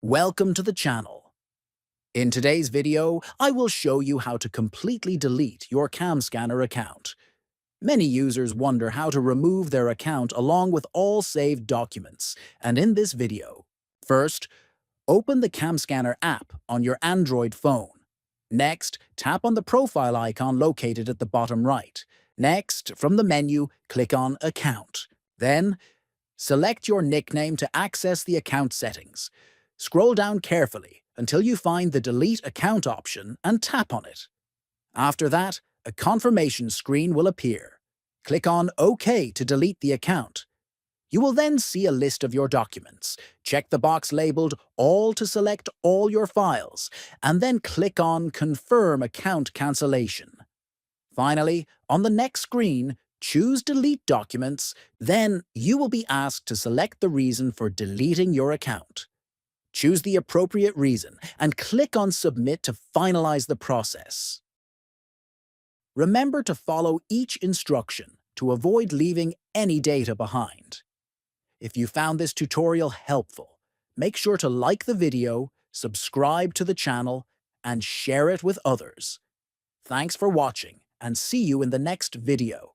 Welcome to the channel. In today's video, I will show you how to completely delete your CamScanner account. Many users wonder how to remove their account along with all saved documents, and in this video, first, open the CamScanner app on your Android phone. Next, tap on the profile icon located at the bottom right. Next, from the menu, click on Account. Then, select your nickname to access the account settings. Scroll down carefully until you find the Delete Account option and tap on it. After that, a confirmation screen will appear. Click on OK to delete the account. You will then see a list of your documents. Check the box labeled All to select all your files, and then click on Confirm Account Cancellation. Finally, on the next screen, choose Delete Documents, then you will be asked to select the reason for deleting your account. Choose the appropriate reason and click on Submit to finalize the process. Remember to follow each instruction to avoid leaving any data behind. If you found this tutorial helpful, make sure to like the video, subscribe to the channel, and share it with others. Thanks for watching, and see you in the next video.